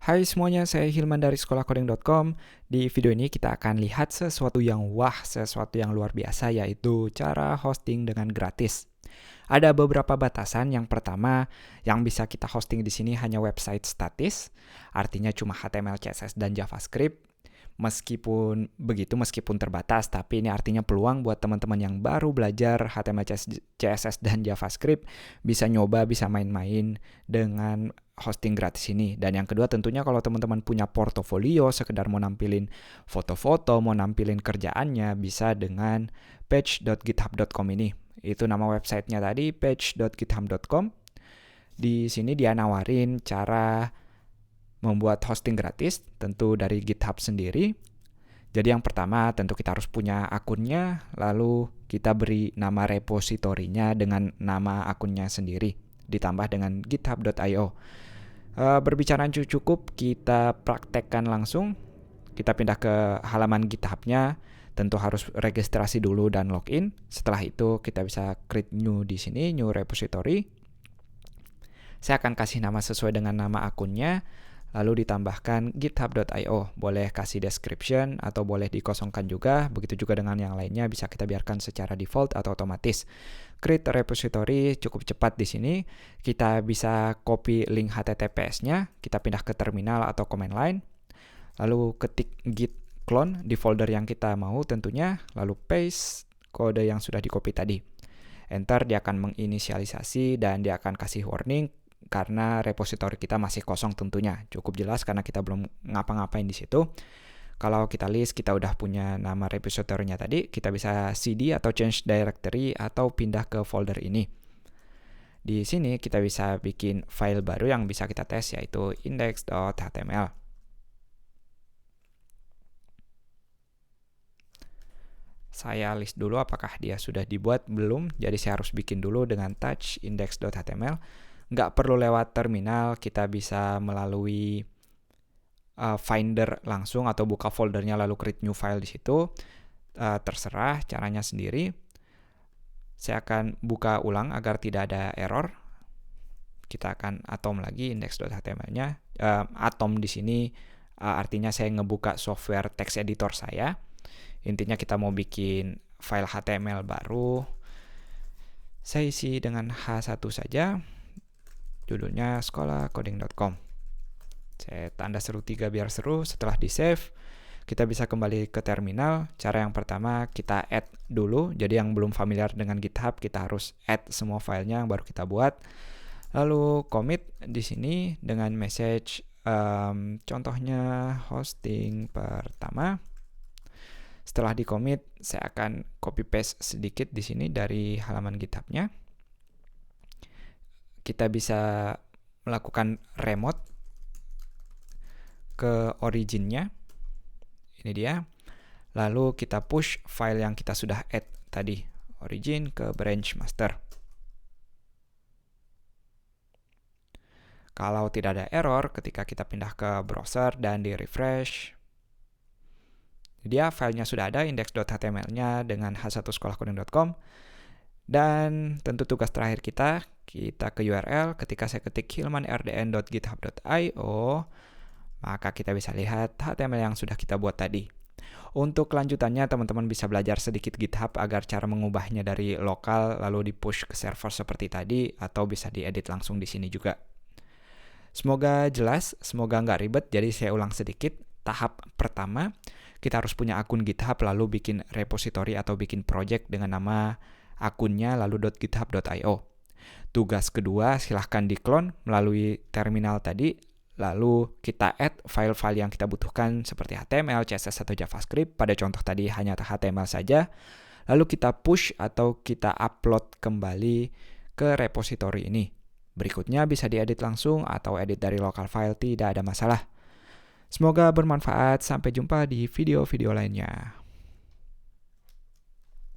Hai semuanya, saya Hilman dari sekolahcoding.com. Di video ini kita akan lihat sesuatu yang sesuatu yang luar biasa, yaitu cara hosting dengan gratis. Ada beberapa batasan. Yang pertama, yang bisa kita hosting di sini hanya website statis, artinya cuma HTML, CSS, dan JavaScript. Meskipun terbatas, tapi ini artinya peluang buat teman-teman yang baru belajar HTML, CSS, dan JavaScript bisa nyoba, bisa main-main dengan hosting gratis ini. Dan yang kedua, tentunya kalau teman-teman punya portofolio, sekedar mau nampilin foto-foto, mau nampilin kerjaannya, bisa dengan page.github.com ini. Itu nama websitenya tadi, page.github.com. Di sini dia nawarin cara membuat hosting gratis, tentu dari GitHub sendiri. Jadi yang pertama tentu kita harus punya akunnya, lalu kita beri nama repositorinya dengan nama akunnya sendiri, ditambah dengan github.io. Berbicara cukup, kita praktekkan langsung. Kita pindah ke halaman GitHub-nya, tentu harus registrasi dulu dan login. Setelah itu kita bisa create new di sini, new repository. Saya akan kasih nama sesuai dengan nama akunnya, lalu ditambahkan github.io. Boleh kasih description atau boleh dikosongkan juga. Begitu juga dengan yang lainnya, bisa kita biarkan secara default atau otomatis. Create repository cukup cepat di sini. Kita bisa copy link HTTPS-nya, kita pindah ke terminal atau command line, lalu ketik git clone di folder yang kita mau tentunya, lalu paste kode yang sudah di-copy tadi. Enter, dia akan menginisialisasi dan dia akan kasih warning karena repositori kita masih kosong tentunya. Cukup jelas karena kita belum ngapa-ngapain di situ. Kalau kita list, kita udah punya nama repositorinya tadi, kita bisa cd atau change directory atau pindah ke folder ini. Di sini kita bisa bikin file baru yang bisa kita tes, yaitu index.html. Saya list dulu apakah dia sudah dibuat belum, jadi saya harus bikin dulu dengan touch index.html. Nggak perlu lewat terminal, kita bisa melalui Finder langsung atau buka foldernya lalu create new file di situ. Terserah caranya sendiri. Saya akan buka ulang agar tidak ada error. Kita akan atom lagi index.html-nya. Atom di sini artinya saya ngebuka software text editor saya. Intinya kita mau bikin file HTML baru. Saya isi dengan H1 saja. Judulnya sekolahcoding.com. Saya tanda seru 3 biar seru. Setelah di save, kita bisa kembali ke terminal. Cara yang pertama, kita add dulu. Jadi yang belum familiar dengan GitHub, kita harus add semua filenya yang baru kita buat. Lalu commit di sini dengan message contohnya hosting pertama. Setelah di commit, saya akan copy paste sedikit di sini dari halaman GitHub-nya. Kita bisa melakukan remote ke originnya. Ini dia. Lalu kita push file yang kita sudah add tadi, origin ke branch master. Kalau tidak ada error ketika kita pindah ke browser dan di refresh, dia filenya sudah ada, index.html-nya dengan h1sekolahcoding.com. Dan tentu tugas terakhir kita ke URL. Ketika saya ketik hilmanrdn.github.io, maka kita bisa lihat HTML yang sudah kita buat tadi. Untuk kelanjutannya, teman-teman bisa belajar sedikit GitHub agar cara mengubahnya dari lokal lalu di-push ke server seperti tadi, atau bisa diedit langsung di sini juga. Semoga jelas, semoga nggak ribet, jadi saya ulang sedikit. Tahap pertama, kita harus punya akun GitHub, lalu bikin repository atau bikin project dengan nama akunnya, lalu .github.io. Tugas kedua, silahkan di-clone melalui terminal tadi, lalu kita add file-file yang kita butuhkan seperti HTML, CSS, atau JavaScript. Pada contoh tadi hanya HTML saja. Lalu kita push atau kita upload kembali ke repository ini. Berikutnya bisa diedit langsung atau edit dari local file, tidak ada masalah. Semoga bermanfaat. Sampai jumpa di video-video lainnya.